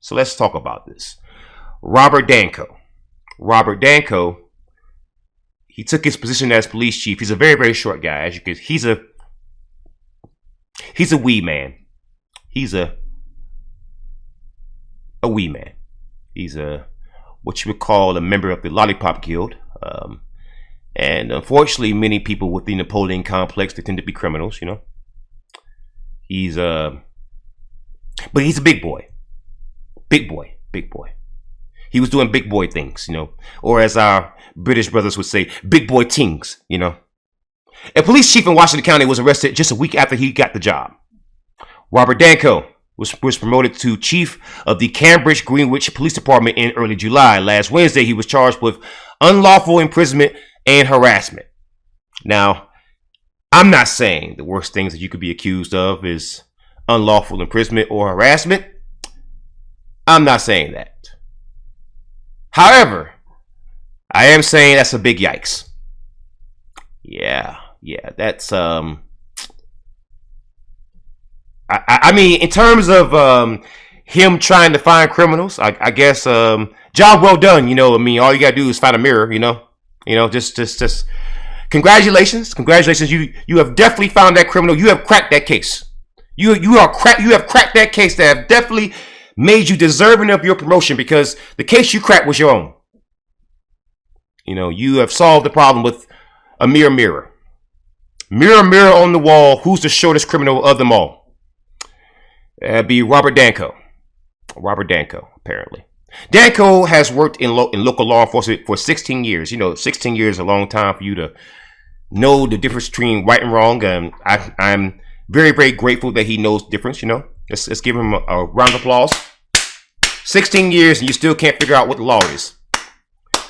So let's talk about this. Robert Danko. Robert Danko, he took his position as police chief. He's a very, very short guy. As you can, he's a wee man. He's a wee man. He's a what you would call a member of the Lollipop Guild. And unfortunately, many people with the Napoleon complex, they tend to be criminals, you know. But he's a big boy. Big boy. He was doing big boy things, you know. Or as our British brothers would say, big boy things, you know. A police chief in Washington County was arrested just a week after he got the job. Robert Danko was promoted to chief of the Cambridge-Greenwich Police Department in early July. Last Wednesday, he was charged with unlawful imprisonment and harassment. Now, I'm not saying the worst things that you could be accused of is unlawful imprisonment or harassment. I'm not saying that. However, I am saying that's a big yikes. Yeah, that's I mean, in terms of him trying to find criminals, I guess job well done. You know, I mean, all you gotta do is find a mirror. You know, just congratulations. You have definitely found that criminal. You have cracked that case. You have cracked that case that have definitely made you deserving of your promotion, because the case you cracked was your own. You know, you have solved the problem with a mirror. Mirror on the wall, who's the shortest criminal of them all? That'd be Robert Danko. Apparently. Danko has worked in local law enforcement for 16 years. You know, 16 years is a long time for you to know the difference between right and wrong. I'm very, very grateful that he knows the difference, you know. Let's give him a round of applause. 16 years and you still can't figure out what the law is.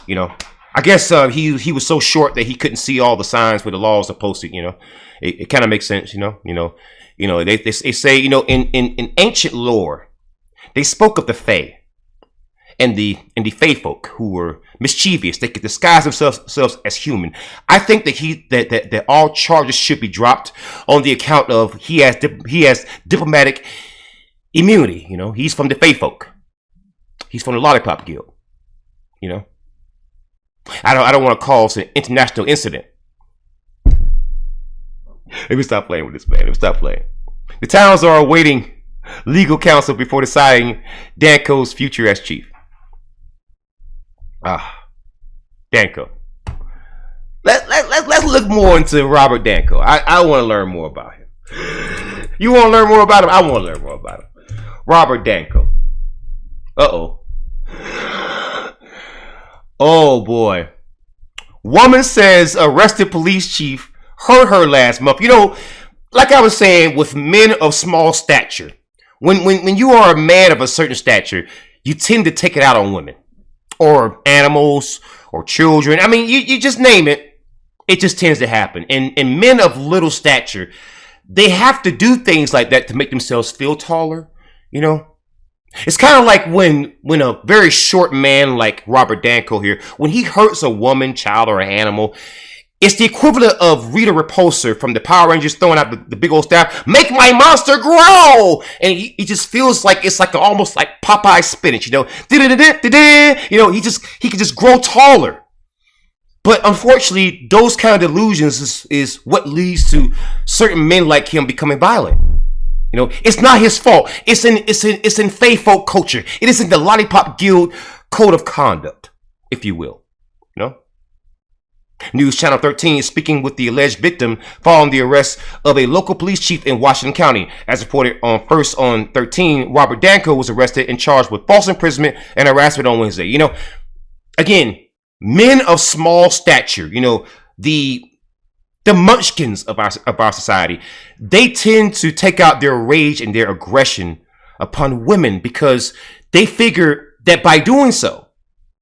You know, I guess he was so short that he couldn't see all the signs where the laws are posted, you know. It kind of makes sense, you know. They say, you know, in ancient lore, they spoke of the Fae and the Fae folk who were mischievous. They could disguise themselves as human. I think that all charges should be dropped on the account of he has diplomatic immunity. You know, he's from the Fae folk. He's from the Lollipop Guild. You know, I don't want to cause an international incident. Let me stop playing with this, man. Let me stop playing. The towns are awaiting legal counsel before deciding Danko's future as chief. Danko. Let's look more into Robert Danko. I want to learn more about him. You want to learn more about him? I want to learn more about him. Robert Danko. Oh boy. Woman says arrested police chief hurt her last month. You know, like I was saying, with men of small stature, when you are a man of a certain stature, you tend to take it out on women or animals or children. I mean, you just name it. It just tends to happen. And men of little stature, they have to do things like that to make themselves feel taller, you know. It's kind of like when a very short man like Robert Danko here, when he hurts a woman, child, or an animal, it's the equivalent of Rita Repulsa from the Power Rangers throwing out the big old staff, make my monster grow! And he just feels like it's like almost like Popeye spinach, you know? You know, he can just grow taller. But unfortunately, those kind of delusions is what leads to certain men like him becoming violent. You know, it's not his fault. It's in Fae folk culture. It is in the Lollipop Guild code of conduct, if you will. You know? News Channel 13 is speaking with the alleged victim following the arrest of a local police chief in Washington County. As reported on 13, Robert Danko was arrested and charged with false imprisonment and harassment on Wednesday. You know, again, men of small stature, you know, the munchkins of our society, they tend to take out their rage and their aggression upon women because they figure that by doing so,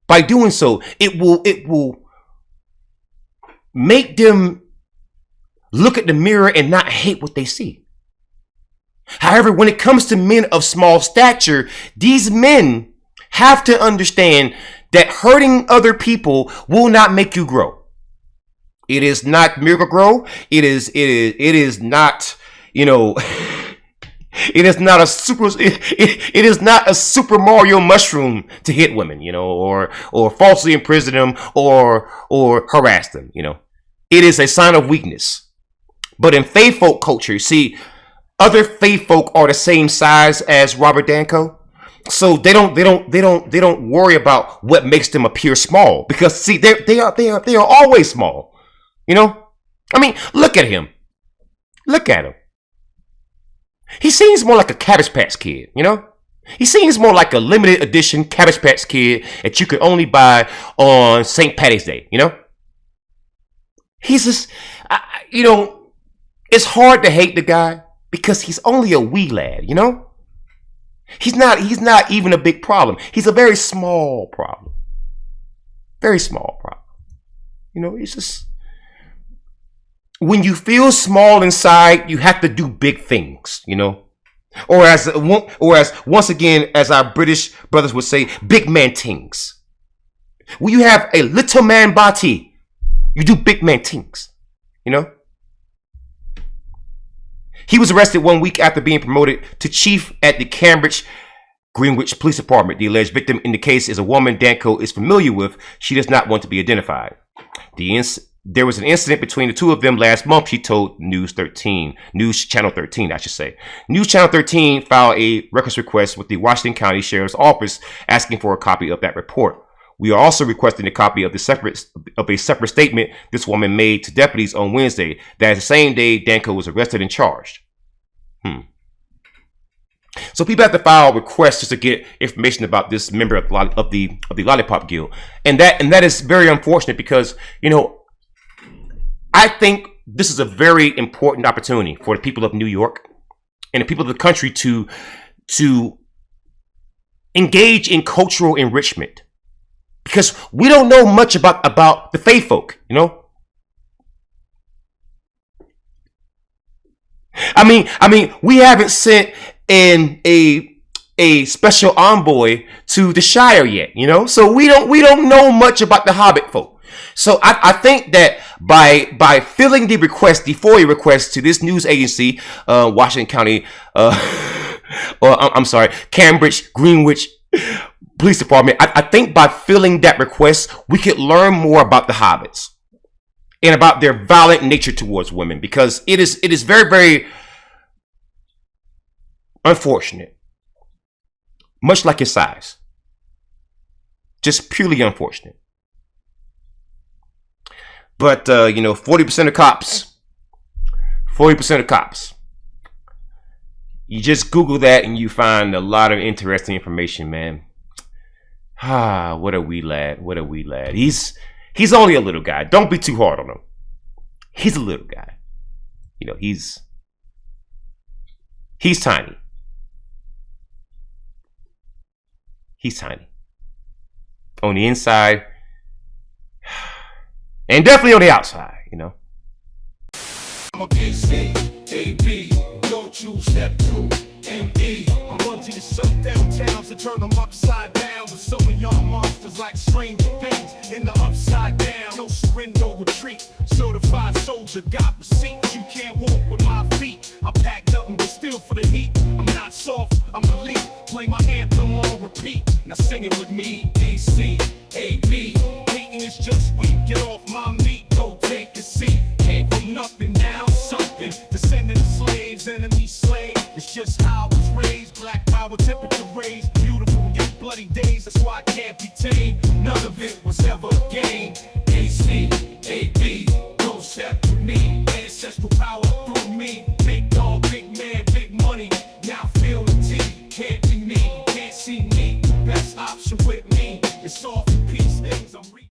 it will make them look at the mirror and not hate what they see. However, when it comes to men of small stature, these men have to understand that hurting other people will not make you grow. It is not Miracle Grow. It is not, you know, It is not a super. It is not a Super Mario mushroom to hit women, or falsely imprison them, or harass them. It is a sign of weakness. But in faith folk culture, see, other faith folk are the same size as Robert Danko, so they don't worry about what makes them appear small, because see, they are always small. I mean, look at him. Look at him. He seems more like a Cabbage Patch Kid, He seems more like a limited edition Cabbage Patch Kid that you could only buy on St. Patty's Day, He's just, it's hard to hate the guy because he's only a wee lad, He's not even a big problem. He's a very small problem. Very small problem. It's just, when you feel small inside, you have to do big things, Or as once again, as our British brothers would say, big man things. When you have a little man body, you do big man things, He was arrested 1 week after being promoted to chief at the Cambridge-Greenwich Police Department. The alleged victim in the case is a woman Danko is familiar with. She does not want to be identified. There was an incident between the two of them last month, she told News Channel 13, I should say. News Channel 13 filed a records request with the Washington County Sheriff's Office asking for a copy of that report. We are also requesting a copy of a separate statement this woman made to deputies on Wednesday, that is the same day Danko was arrested and charged. So people have to file requests just to get information about this member of the Lollipop Guild, and that is very unfortunate because I think this is a very important opportunity for the people of New York and the people of the country to engage in cultural enrichment, because we don't know much about the faith folk, I mean, we haven't sent in a special envoy to the Shire yet, so we don't know much about the Hobbit folk. So I think that by filling the FOIA request to this news agency, Washington County, Cambridge-Greenwich Police Department, I think by filling that request, we could learn more about the Hobbits and about their violent nature towards women, because it is very, very unfortunate, much like his size, just purely unfortunate. But, 40% of cops, you just Google that and you find a lot of interesting information, man. What a wee lad. He's only a little guy. Don't be too hard on him. He's a little guy. He's tiny. He's tiny. On the inside, and definitely on the outside, I'm a acab, don't you step to ME. I'm going to the shutdown towns to turn them upside down. With some of y'all monsters like strange things in the upside down. No surrender, retreat. Certified soldier, got receipts. You can't walk with my feet. I pack nothing but steel for the heat. I'm not soft, I'm elite. Play my anthem on repeat. Now sing it with me, acab. Hating is just weak. Get off my meat, go take a seat. Came from nothing, now something. Descendant of slaves, enemy slave. It's just how I was raised. Black power, temperature raised. Beautiful yet bloody days. That's why I can't be tamed. None of it was ever gained. acab, don't step with me. Ancestral power through me. Make